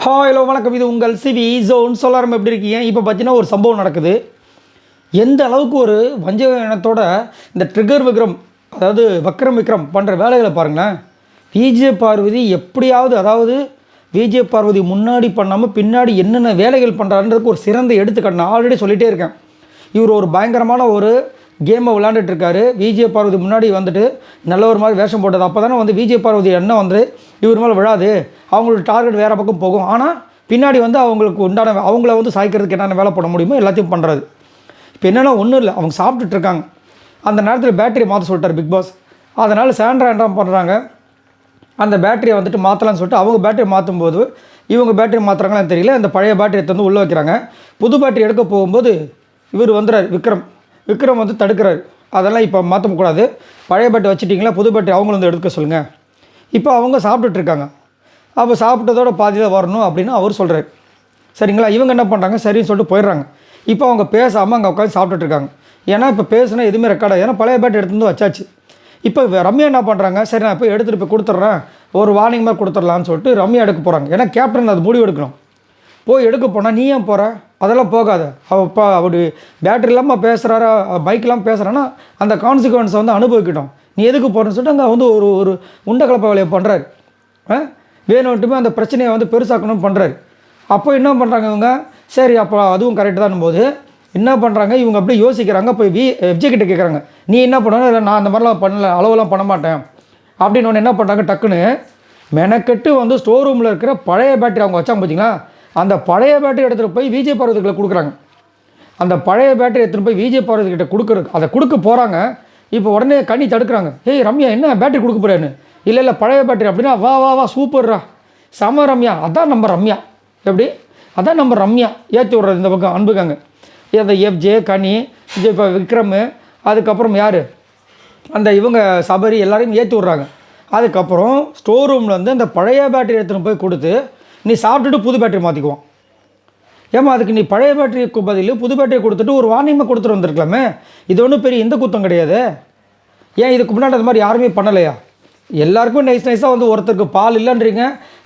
Hello வணக்கம். இது உங்கள் சிவி ஜோன். சொல்லாரம் எப்படி இருக்கீங்க? இப்போ பார்த்தீங்கன்னா ஒரு சம்பவம் நடக்குது. எந்த அளவுக்கு ஒரு வஞ்சக எண்ணத்தோட இந்த ட்ரிகர் விக்ரம், அதாவது விக்ரம் பண்ணுற வேலைகளை பாருங்களேன். விஜய் பார்வதி எப்படியாவது, அதாவது விஜய் பார்வதி முன்னாடி பண்ணாமல் பின்னாடி என்னென்ன வேலைகள் பண்ணுறாருன்றதுக்கு ஒரு சிறந்த எடுத்துக்காட்டு. நான் ஆல்ரெடி சொல்லிகிட்டே இருக்கேன். இவர் ஒரு பயங்கரமான ஒரு கேமை விளாண்டுட்டுருக்காரு. விஜய் பார்வதி முன்னாடி வந்துட்டு நல்ல ஒரு மாதிரி வேஷம் போட்டது. அப்போ தானே வந்து விஜய் பார்வதி எண்ணம் வந்து இவர் மேலே விழாது, அவங்களோட டார்கெட் வேறு பக்கம் போகும். ஆனால் பின்னாடி வந்து அவங்களுக்கு உண்டான அவங்கள வந்து சாய்க்கிறதுக்கு என்னென்ன வேலை பண்ண முடியுமோ எல்லாத்தையும் பண்ணுறாரு. இப்போ என்னென்னா ஒன்றும் இல்லை, அவங்க சாப்பிட்டுட்டு இருக்காங்க. அந்த நேரத்தில் பேட்டரி மாற்ற சொல்லிட்டார் பிக் பாஸ். அதனால் சாண்ட்ரா என்ன பண்ணுறாங்க, அந்த பேட்டரியை வந்துட்டு மாற்றலான்னு சொல்லிட்டு அவங்க பேட்டரி மாற்றும் போது இவங்க பேட்டரி மாற்றுறாங்களான்னு தெரியல. அந்த பழைய பேட்டரி எடுத்து வந்து உள்ளே வைக்கிறாங்க. புது பேட்டரி எடுக்க போகும்போது இவர் வந்துடுறார், விக்ரம் வந்து தடுக்கிறார். அதெல்லாம் இப்போ மாற்றக்கூடாது, பழைய பேட்டரி வச்சுட்டிங்களா, புது பேட்டரி அவங்களும் வந்து எடுக்க சொல்லுங்கள். இப்போ அவங்க சாப்பிட்டுட்ருக்காங்க. அப்போ சாப்பிட்டதோட பாதி தான் வரணும் அப்படின்னு அவர் சொல்கிறார். சரிங்களா? இவங்க என்ன பண்ணுறாங்க, சரின்னு சொல்லிட்டு போயிடுறாங்க. இப்போ அவங்க பேசாமல் அங்கே உட்காந்து சாப்பிட்டுட்ருக்காங்க. ஏன்னா இப்போ பேசுனா எதுவுமே ரெக்கார்டாக, ஏன்னா பழைய பேட்டரி எடுத்து வந்து வச்சாச்சு. இப்போ ரம்யா என்ன பண்ணுறாங்க, சரி நான் போய் எடுத்துகிட்டு போய் கொடுத்துட்றேன், ஒரு வார்னிங் மாதிரி கொடுத்துடலான்னு சொல்லிட்டு ரம்யா எடுக்க போகிறாங்க. ஏன்னா கேப்டன் அது முடிவு எடுக்கணும். போய் எடுக்க போனால் நீ ஏன் போகிற, அதெல்லாம் போகாத, அப்படி பேட்டரி இல்லாமல் பேசுகிறாரா, பைக் இல்லாமல் பேசுகிறான்னா அந்த கான்சிக்வன்ஸை வந்து அனுபவிக்கிட்டோம், நீ எதுக்கு போகிறேன்னு சொல்லிட்டு அங்கே வந்து ஒரு உண்டை கலப்ப வேலையை பண்ணுறாரு. வேணும்ட்டுமே அந்த பிரச்சனையை வந்து பெருசாக்கணும்னு பண்ணுறாரு. அப்போ என்ன பண்ணுறாங்க இவங்க, சரி அப்போ அதுவும் கரெக்டு தான் போது என்ன பண்ணுறாங்க இவங்க அப்படியே யோசிக்கிறாங்க. போய் எஃப்ஜே கேட்குறாங்க, நீ என்ன பண்ணுவேன், இல்லை நான் அந்த மாதிரிலாம் பண்ணல, அளவுலாம் பண்ண மாட்டேன் அப்படின்னு ஒன்று என்ன பண்ணுறாங்க, டக்குன்னு மெனக்கெட்டு வந்து ஸ்டோர் ரூமில் இருக்கிற பழைய பேட்டரி அவங்க வச்சாங்க பார்த்தீங்களா, அந்த பழைய பேட்டரி எடுத்துகிட்டு போய் விஜய் பார்வதிகளை கொடுக்குறாங்க. அந்த பழைய பேட்டரி எடுத்துகிட்டு போய் விஜய் பார்வதிக்கிட்ட அதை கொடுக்க போகிறாங்க. இப்போ உடனே கனி தடுக்கிறாங்க. ஏய் ரம்யா, என்ன பேட்டரி கொடுக்க போகிறேன்னு. இல்லை பழைய பேட்டரி அப்படின்னா, வா வா வா சூப்பர்ரா, செம ரம்யா, அதான் நம்ம ரம்யா, எப்படி அதான் நம்ம ரம்யா ஏற்றி விட்றது இந்த பக்கம் அன்புக்காங்க. அந்த எஃப்ஜே, கனி, இப்போ விக்ரம், அதுக்கப்புறம் யார் அந்த இவங்க சபரி எல்லாரையும் ஏற்றி விட்றாங்க. அதுக்கப்புறம் ஸ்டோர் ரூமில் வந்து அந்த பழைய பேட்டரி எடுத்துகிட்டு போய் கொடுத்து நீ சாப்பிட்டுட்டு புது பேட்டரி மாற்றிக்குவோம். ஏமா அதுக்கு நீ பழைய பேட்டரிக்கு பதில் புது பேட்டரியை கொடுத்துட்டு ஒரு வார்னிங்கமாக கொடுத்துட்டு வந்திருக்கலாமே. இது ஒன்றும் பெரிய இந்த குத்தம் கிடையாது. ஏன் இதுக்கு முன்னாடி அது மாதிரி யாருமே பண்ணலையா? எல்லாருக்கும் நைஸாக வந்து ஒருத்தருக்கு பால் இல்லைன்றீங்க,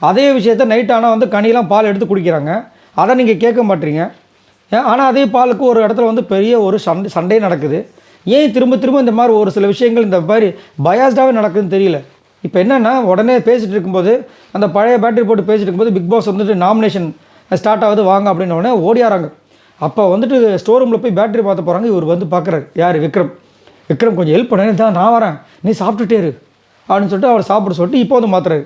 அதே விஷயத்த நைட் ஆனால் வந்து கனியெல்லாம் பால் எடுத்து குடிக்கிறாங்க, அதை நீங்கள் கேட்க மாட்டீங்க. ஆனால் அதே பாலுக்கு ஒரு இடத்துல வந்து பெரிய ஒரு சண்டை நடக்குது. ஏன் திரும்ப இந்த மாதிரி ஒரு சில விஷயங்கள் இந்த மாதிரி பயாஸ்டாகவே நடக்குதுன்னு தெரியல. இப்போ என்னென்னா உடனே பேசிகிட்டு இருக்கும்போது அந்த பழைய பேட்டரி போட்டு பேசிகிட்டு இருக்கும்போது பிக் பாஸ் வந்துட்டு நாமினேஷன் ஸ்டார்ட் ஆகுது வாங்க அப்படின்னு உடனே ஓடியாராங்க. அப்போ வந்துட்டு ஸ்டோர் ரூமில் போய் பேட்டரி பார்த்து போகிறாங்க. இவர் வந்து பார்க்குறாரு, யார் விக்ரம் கொஞ்சம் ஹெல்ப் பண்ணேன்னு தான், நான் வரேன், நீ சாப்பிட்டுட்டே இரு அப்படின்னு சொல்லிட்டு அவர் சாப்பிட சொல்லிட்டு இப்போ வந்து மாத்துறாரு.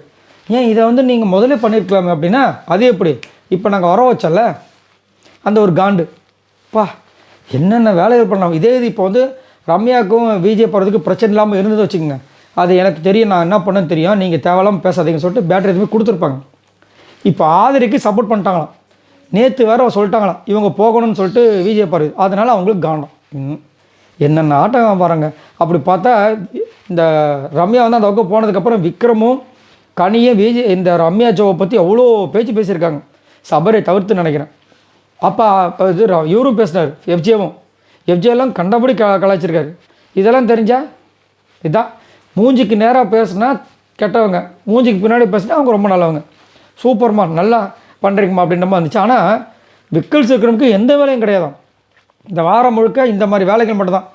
ஏன் இதை வந்து நீங்கள் முதலே பண்ணியிருக்கலாமே அப்படின்னா, அது எப்படி இப்போ நாங்கள் வர வச்சல அந்த ஒரு காண்டு பா, என்னென்ன வேலைகள் பண்ணலாம். இதே இது இப்போ வந்து ரம்யாவுக்கும் விஜய் போகிறதுக்கு பிரச்சனை இல்லாமல் இருந்தது வச்சுக்கோங்க, அது எனக்கு தெரியும், நான் என்ன பண்ணேன்னு தெரியும், நீங்கள் தேவையில்லாமல் பேசாதீங்கன்னு சொல்லிட்டு பேட்டரி எதுவுமே கொடுத்துருப்பாங்க. இப்போ ஆதரிக்கு சப்போர்ட் பண்ணிட்டாங்களாம். நேற்று வேறு சொல்லிட்டாங்களாம் இவங்க போகணும்னு சொல்லிட்டு விஜய் பார்வதி, அதனால் அவங்களுக்கு காணும். என்னென்ன ஆட்டம் பாருங்க. அப்படி பார்த்தா இந்த ரம்யா வந்து அந்த பக்கம் போனதுக்கப்புறம் விக்ரமும் கனியும் விஜய் இந்த ரம்யா ஜோவை பற்றி அவ்வளோ பேச்சு பேசியிருக்காங்க, சபரை தவிர்த்து நினைக்கிறேன். அப்போ இது இவரும் பேசினார், எஃப்ஜேலாம் கண்டபடி கலாய்ச்சிருக்காரு. இதெல்லாம் தெரிஞ்சால் இதுதான் மூஞ்சிக்கு நேராக பேசுனா கெட்டவங்க, மூஞ்சிக்கு பின்னாடி பேசுனா அவங்க ரொம்ப நல்லவங்க. சூப்பர்மா, நல்லா பண்ணுறீங்கம்மா அப்படின்ற மாதிரி இருந்துச்சு. ஆனால் விக்கல்ஸ் எந்த வேலையும் கிடையாதான். இந்த வாரம் முழுக்க இந்த மாதிரி வேலைகள் மட்டும்தான்.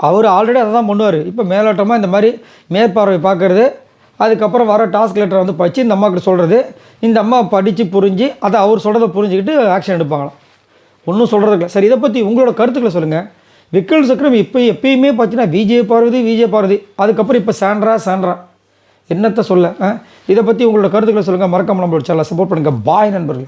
அவர் ஆல்ரெடி அதை தான் பண்ணுவார். இப்போ மேலோட்டமாக இந்த மாதிரி மேற்பார்வை பார்க்குறது, அதுக்கப்புறம் வர டாஸ்க் லெட்டரை வந்து படித்து இந்த அம்மாக்கிட்ட சொல்கிறது, இந்த அம்மா படித்து புரிஞ்சு அதை அவர் சொல்கிறத புரிஞ்சுக்கிட்டு ஆக்ஷன் எடுப்பாங்களாம். ஒன்றும் சொல்கிறதுக்கு. சரி, இதை பற்றி உங்களோட கருத்துக்களை சொல்லுங்கள். விக்கல்ஸ் இப்போ எப்பயுமே பார்த்தீங்கன்னா விஜய் பார்வதி, அதுக்கப்புறம் இப்போ சாண்ட்ரா என்னத்தை சொல்ல. இதை பற்றி உங்களோட கருத்துக்களை சொல்லுங்கள். மறக்காமல் நம்மளோட சேனலை சப்போர்ட் பண்ணுங்கள். பாய் நண்பர்கள்.